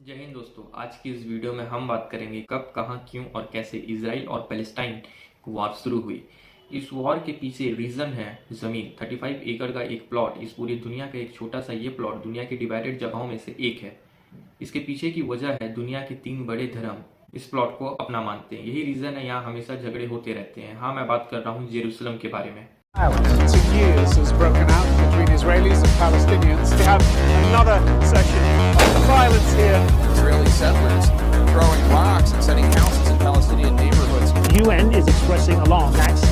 जय हिंद दोस्तों। आज की इस वीडियो में हम बात करेंगे कब, कहां, क्यों और कैसे इजराइल और पैलेस्टाइन वॉर शुरू हुई। इस वॉर के पीछे रीजन है जमीन। 35 एकड़ का एक प्लॉट, इस पूरी दुनिया का एक छोटा सा ये प्लॉट दुनिया की डिवाइडेड जगहों में से एक है। इसके पीछे की वजह है दुनिया के 3 बड़े धर्म इस प्लॉट को अपना मानते हैं। यही रीजन है यहाँ हमेशा झगड़े होते रहते हैं। हाँ, मैं बात कर रहा हूँ जेरूसलम के बारे में। Violence in years has broken out between Israelis and Palestinians. We have another session of violence here. Israeli settlers throwing rocks and setting houses in Palestinian neighborhoods. The UN is expressing alarm attacks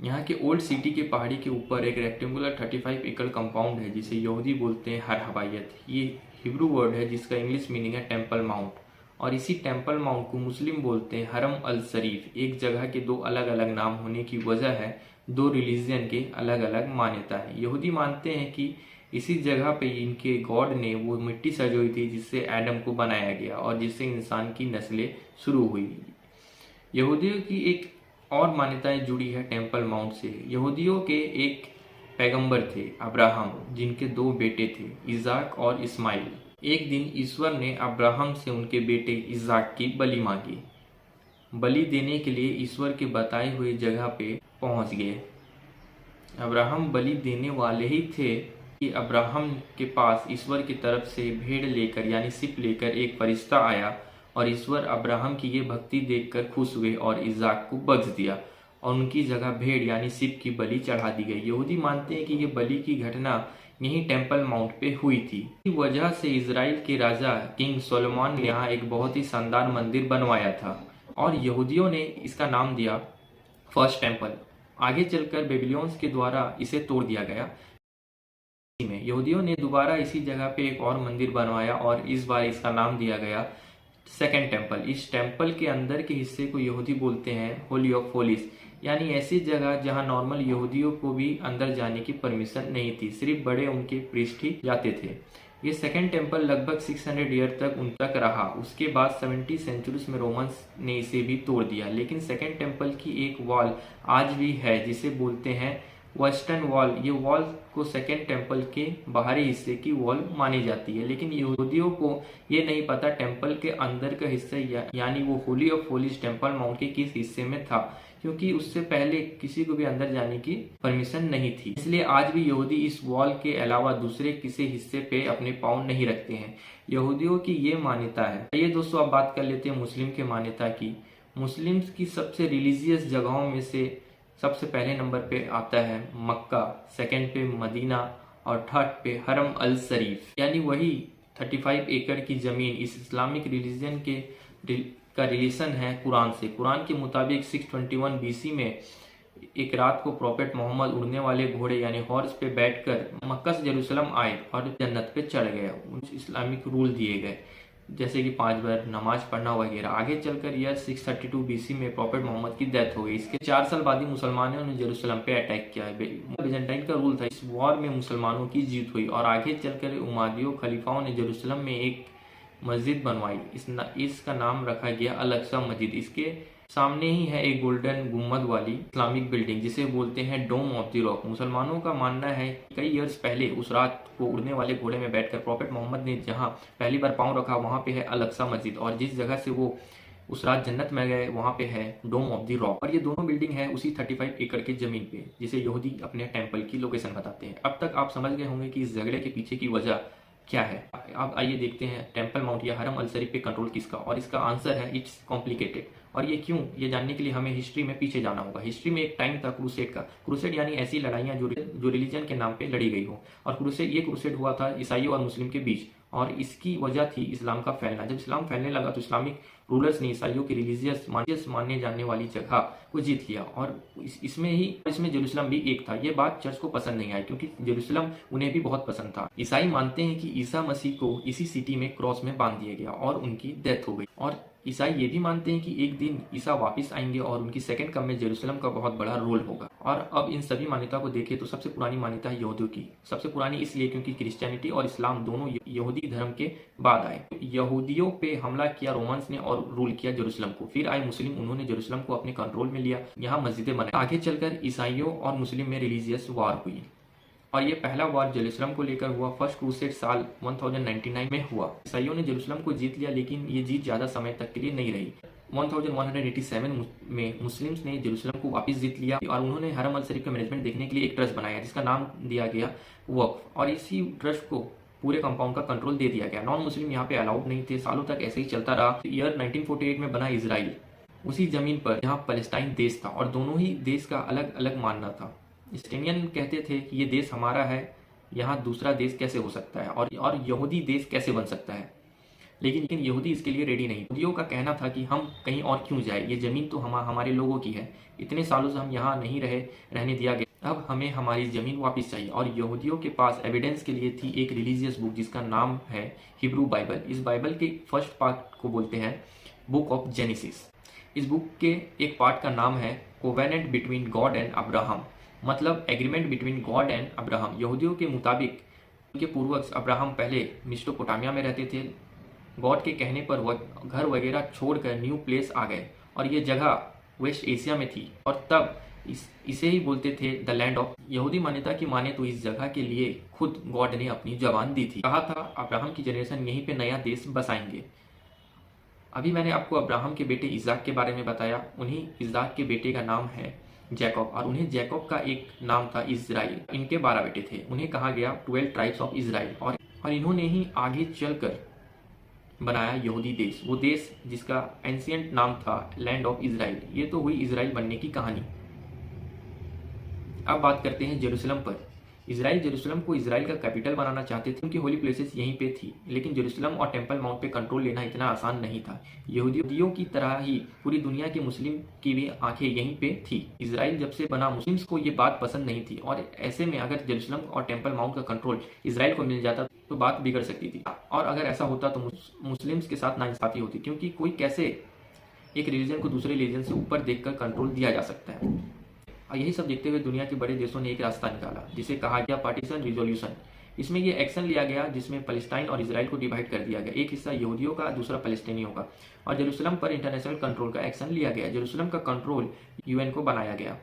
यहाँ के old city के पहाड़ी के ऊपर एक rectangular 35 एकड़ compound है जिसे यहूदी बोलते हैं हर हवायत। ये हिब्रू वर्ड है जिसका इंग्लिश मीनिंग है टेम्पल माउंट, और इसी टेम्पल माउंट को मुस्लिम बोलते हैं हरम अल शरीफ। एक जगह के 2 अलग अलग नाम होने की वजह है 2 रिलीजन के अलग अलग मान्यता है। यहूदी मानते हैं कि इसी जगह पे इनके गॉड ने वो मिट्टी सजोई थी जिससे एडम को बनाया गया और जिससे इंसान की नस्लें शुरू हुई। यहूदियों की एक और मान्यताएं जुड़ी है टेम्पल माउंट से। यहूदियों के एक पैगंबर थे अब्राहम, जिनके 2 बेटे थे इजाक और इस्माइल। एक दिन ईश्वर ने अब्राहम से उनके बेटे इजाक की बलि मांगी। बलि देने के लिए ईश्वर के बताए हुए जगह पे पहुंच गए। अब्राहम बलि देने वाले ही थे कि अब्राहम के पास ईश्वर की तरफ से भेड़ लेकर यानी सिप लेकर एक फरिश्ता आया, और ईश्वर अब्राहम की ये भक्ति देखकर खुश हुए और इजाक को बख्श दिया और उनकी जगह भेड़ यानी सिप की बलि चढ़ा दी गई। यहूदी मानते हैं कि ये बलि की घटना यहीं टेम्पल माउंट पे हुई थी। इसी वजह से इजराइल के राजा किंग सोलोमन ने यहाँ एक बहुत ही शानदार मंदिर बनवाया था और यहूदियों ने इसका नाम दिया फर्स्ट टेम्पल। आगे चलकर बेबीलोन्स के द्वारा इसे तोड़ दिया गया। में यहूदियों ने दोबारा इसी जगह पे एक और मंदिर बनवाया और इस बार इसका नाम दिया गया सेकेंड टेम्पल। इस टेम्पल के अंदर के हिस्से को यहूदी बोलते हैं होली ऑफ होलीज, यानी ऐसी जगह जहां नॉर्मल यहूदियों को भी अंदर जाने की परमिशन नहीं थी, सिर्फ बड़े उनके प्रीस्ट ही जाते थे। ये सेकेंड टेम्पल लगभग 600 ईयर तक उन तक रहा। उसके बाद 70 सेंचुरीज में रोमन्स ने इसे भी तोड़ दिया। लेकिन सेकेंड टेम्पल की एक वॉल आज भी है जिसे बोलते हैं वेस्टर्न वॉल। ये वॉल को सेकेंड टेम्पल के बाहरी हिस्से की वॉल मानी जाती है। लेकिन यहूदियों को ये नहीं पता टेम्पल के अंदर का हिस्सा यानी वो Holi of Holis temple mount के किस हिस्से में था, क्योंकि उससे पहले किसी को भी अंदर जाने की परमिशन नहीं थी। इसलिए आज भी यहूदी इस वॉल के अलावा दूसरे किसी हिस्से पे अपने पाँव नहीं रखते हैं। यहूदियों की ये मान्यता है। ये दोस्तों अब बात कर लेते हैं मुस्लिम के मान्यता की। मुस्लिम्स की सबसे रिलीजियस जगहों में से सबसे पहले नंबर पे आता है मक्का, सेकंड पे मदीना और थर्ड पे हरम अल शरीफ, यानी वही 35 एकड़ की जमीन। इस इस्लामिक रिलीजन का रिलेशन है कुरान से। कुरान के मुताबिक 621 बीसी में एक रात को प्रॉफेट मोहम्मद उड़ने वाले घोड़े यानी हॉर्स पे बैठकर मक्का से जेरूसलम आए और जन्नत पे चढ़ गए। इस्लामिक रूल दिए गए जैसे कि 5 बार नमाज पढ़ना वगैरह। आगे चलकर ईयर 632 बीसी में प्रॉफेट मोहम्मद की डेथ हो गई। इसके 4 साल बाद ही मुसलमानों ने जेरूसलम पे अटैक किया। बिजेंटाइन का रूल था। इस वॉर में मुसलमानों की जीत हुई और आगे चलकर उमादियों खलीफाओं ने जेरूसलम में एक मस्जिद बनवाई। इसका नाम रखा गया अल अक्सा मस्जिद। इसके सामने ही है एक गोल्डन गुम्बद वाली इस्लामिक बिल्डिंग जिसे बोलते हैं डोम ऑफ द रॉक। मुसलमानों का मानना है कई इयर्स पहले उस रात को उड़ने वाले घोड़े में बैठकर प्रॉफेट मोहम्मद ने जहां पहली बार पांव रखा वहां पे है अल अक्सा मस्जिद, और जिस जगह से वो उस रात जन्नत में गए वहां पे है डोम ऑफ द रॉक। और ये दोनों बिल्डिंग है उसी 35 एकड़ के जमीन पे जिसे यहूदी अपने टेम्पल की लोकेशन बताते हैं। अब तक आप समझ गए होंगे कि इस झगड़े के पीछे की वजह क्या है। अब आइए देखते हैं टेम्पल माउंट या हरम अल शरीफ पे कंट्रोल किसका, और इसका आंसर है इट्स कॉम्प्लिकेटेड। और ये क्यों, ये जानने के लिए हमें हिस्ट्री में पीछे जाना होगा। हिस्ट्री में एक टाइम था क्रूसेड का। क्रूसेड यानी ऐसी लड़ाइयाँ जो रिलीजन के नाम पे लड़ी गई हो। और ये क्रूसेड हुआ था ईसाइयों और मुस्लिम के बीच, और इसकी वजह थी इस्लाम का फैलना। जब इस्लाम फैलने लगा तो इस्लामिक रूलर्स ने ईसाइयों की रिलीजियस मानने जाने वाली जगह को जीत लिया, और इसमें जेरूसलम भी एक था। ये बात चर्च को पसंद नहीं आई क्योंकि जेरूसलम उन्हें भी बहुत पसंद था। ईसाई मानते हैं कि ईसा मसीह को इसी सिटी में क्रॉस में बांध दिया गया और उनकी डेथ हो गई। और ईसाई ये भी मानते हैं कि एक दिन ईसा वापस आएंगे और उनकी सेकंड कम में जेरूसलम का बहुत बड़ा रोल होगा। और अब इन सभी मान्यता को देखें तो सबसे पुरानी मान्यता है यहूदियों की। सबसे पुरानी इसलिए क्योंकि क्रिश्चियनिटी और इस्लाम दोनों यहूदी धर्म के बाद आए। यहूदियों पे हमला किया रोमन्स ने और रूल किया जेरूसलम को। फिर आए मुस्लिम, उन्होंने जेरूसलम को अपने कंट्रोल में लिया, यहाँ मस्जिदें बनाई। आगे चलकर ईसाइयों और मुस्लिम में रिलीजियस वॉर हुई और ये पहला वॉर जेरूसलम को लेकर हुआ। फर्स्ट क्रूसेड साल 1099 में हुआ। ईसाइयों ने जेरूसलम को जीत लिया, लेकिन ये जीत ज़्यादा समय तक के लिए नहीं रही। 1187 में मुस्लिम्स ने जेरूसलम को वापस जीत लिया और उन्होंने हरम अल शरीफ का मैनेजमेंट देखने के लिए एक ट्रस्ट बनाया जिसका नाम दिया गया वक्फ, और इसी ट्रस्ट को पूरे कंपाउंड का कंट्रोल दे दिया गया। नॉन मुस्लिम यहाँ पे अलाउड नहीं थे। सालों तक ऐसे ही चलता रहा। ईयर 1948 में बना इसराइल, उसी जमीन पर जहाँ पैलेस्टाइन देश था, और दोनों ही देश का अलग अलग मानना था। इस्लामियन कहते थे कि ये देश हमारा है, यहाँ दूसरा देश कैसे हो सकता है और यहूदी देश कैसे बन सकता है। लेकिन यहूदी इसके लिए रेडी नहीं। यहूदियों का कहना था कि हम कहीं और क्यों जाए, ये ज़मीन तो हमारे लोगों की है, इतने सालों से हम यहाँ नहीं रहने दिया गया, अब हमें हमारी ज़मीन वापस चाहिए। और यहूदियों के पास एविडेंस के लिए थी एक रिलीजियस बुक जिसका नाम है हिब्रू बाइबल। इस बाइबल के फर्स्ट पार्ट को बोलते हैं बुक ऑफ जेनेसिस। इस बुक के एक पार्ट का नाम है covenant between God and Abraham, मतलब agreement between God and Abraham. यहूदियों के मुताबिक उनके पूर्वज अब्राहम पहले मेसोपोटामिया में रहते थे। गॉड के कहने पर वह घर वगैरह छोड़कर न्यू प्लेस आ गए और ये जगह वेस्ट एशिया में थी, और तब इसे ही बोलते थे द लैंड ऑफ। यहूदी मान्यता की माने तो इस जगह के लिए खुद गॉड ने अपनी जबान दी थी। कहा था अब्राहम की जनरेशन यहीं पे नया देश बसाएंगे। अभी मैंने आपको अब्राहम के बेटे इज़ाक के बारे में बताया। उन्हीं इज़ाक के बेटे का नाम है जैकब, और उन्हें जैकब का एक नाम था इज़राइल। इनके 12 बेटे थे। उन्हें कहा गया 12 ट्राइब्स ऑफ इज़राइल, और इन्होंने ही आगे चलकर बनाया यहूदी देश, वो देश जिसका एंशिएंट नाम था लैंड ऑफ इज़राइल। ये तो हुई इज़राइल बनने की कहानी। अब बात करते हैं जेरूसलम पर। इज़राइल जेरूसलम को इज़राइल का कैपिटल बनाना चाहते थे। उनकी होली प्लेसेस यहीं पे थी, लेकिन जेरूसलम और टेम्पल माउंट पे कंट्रोल लेना इतना आसान नहीं था। यहूदियों की तरह ही पूरी दुनिया के मुस्लिम की भी आंखें यहीं पे थी। इज़राइल जब से बना, मुस्लिम्स को ये बात पसंद नहीं थी, और ऐसे में अगर जेरूसलम और टेम्पल माउंट का कंट्रोल इज़राइल को मिल जाता तो बात बिगड़ सकती थी। और अगर ऐसा होता तो मुस्लिम्स के साथ नाइंसाफी होती, क्योंकि कोई कैसे एक रिलीजन को दूसरे रिलीजन से ऊपर देखकर कंट्रोल दिया जा सकता है। और यही सब देखते हुए दुनिया के बड़े देशों ने एक रास्ता निकाला जिसे कहा गया पार्टीशन रिजोल्यूशन। इसमें यह एक्शन लिया गया जिसमें पैलेस्टाइन और इजराइल को डिवाइड कर दिया गया, एक हिस्सा यहूदियों का, दूसरा पैलेस्टीनियों का, और जेरूसलम पर इंटरनेशनल कंट्रोल का एक्शन लिया गया। जेरूसलम का कंट्रोल यूएन को बनाया गया।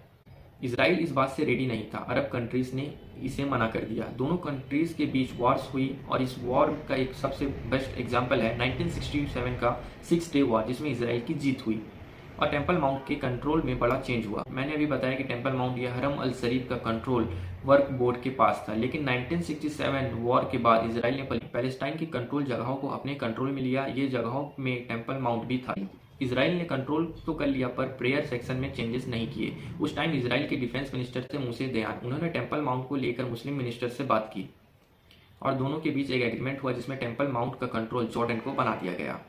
इजराइल इस बात से रेडी नहीं था, अरब कंट्रीज ने इसे मना कर दिया। दोनों कंट्रीज के बीच वॉर्स हुई, और इस वॉर का एक सबसे बेस्ट एग्जाम्पल है 1967 का 6 डे वॉर, जिसमें इजराइल की जीत हुई और टेम्पल माउंट के कंट्रोल में बड़ा चेंज हुआ। मैंने अभी बताया कि टेम्पल माउंट या हरम अल शरीफ का कंट्रोल वर्क बोर्ड के पास था, लेकिन 1967 वॉर के बाद इजराइल ने पैलेस्टाइन की कंट्रोल जगहों को अपने कंट्रोल में लिया। ये जगहों में टेम्पल माउंट भी था। इजराइल ने कंट्रोल तो कर लिया, पर प्रेयर सेक्शन में चेंजेस नहीं किए। उस टाइम इजराइल के डिफेंस मिनिस्टर थे मूसे दयान। उन्होंने टेम्पल माउंट को लेकर मुस्लिम मिनिस्टर से बात की और दोनों के बीच एक एग्रीमेंट हुआ जिसमें टेम्पल माउंट का कंट्रोल जॉर्डन को बना दिया गया।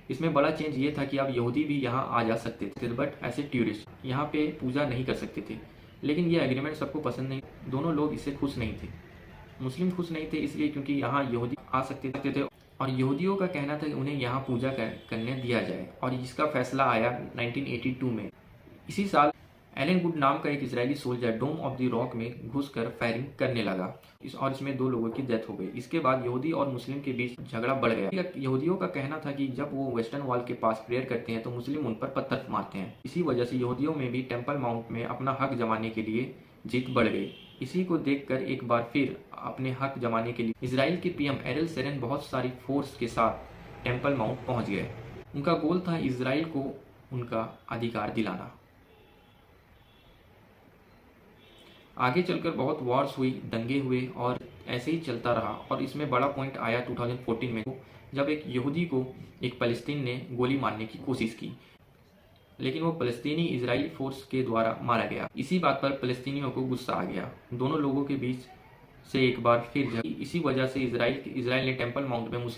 इसमें बड़ा चेंज ये था कि अब यहूदी भी यहाँ आ जा सकते थे, बट ऐसे टूरिस्ट यहाँ पे पूजा नहीं कर सकते थे। लेकिन ये एग्रीमेंट सबको पसंद नहीं, दोनों लोग इससे खुश नहीं थे। मुस्लिम खुश नहीं थे इसलिए क्योंकि यहाँ यहूदी आ सकते थे, और यहूदियों का कहना था कि उन्हें यहाँ पूजा करने दिया जाए, और इसका फैसला आया 1982 में। इसी साल एलन गुड नाम का एक Israeli soldier dome of the rock में घुसकर फायरिंग करने लगा, और इसमें 2 लोगों की डेथ हो गई। इसके बाद यहूदी और मुस्लिम के बीच झगड़ा बढ़ गया। यहूदियों का कहना था कि जब वो वेस्टर्न वॉल के पास प्रेयर करते हैं तो मुस्लिम उन पर पत्थर मारते हैं। इसी वजह से यहूदियों में भी टेम्पल माउंट में अपना हक जमाने के लिए जीत बढ़ गई। इसी को देखकर एक बार फिर अपने हक जमाने के लिए इजराइल के पीएम एरिल शेरन बहुत सारी फोर्स के साथ टेम्पल माउंट पहुंच गए। उनका गोल था इजराइल को उनका अधिकार दिलाना। आगे चलकर बहुत वॉर्स हुई, दंगे हुए, और ऐसे ही चलता रहा। और इसमें बड़ा पॉइंट आया 2014 में, जब एक यहूदी को एक फलस्तीन ने गोली मारने की कोशिश की, लेकिन वो फलस्तीनी इजरायली फोर्स के द्वारा मारा गया। इसी बात पर फलस्तीनियों को गुस्सा आ गया। दोनों लोगों के बीच से एक बार फिर इसी वजह से इजराइल ने टेम्पल माउंट में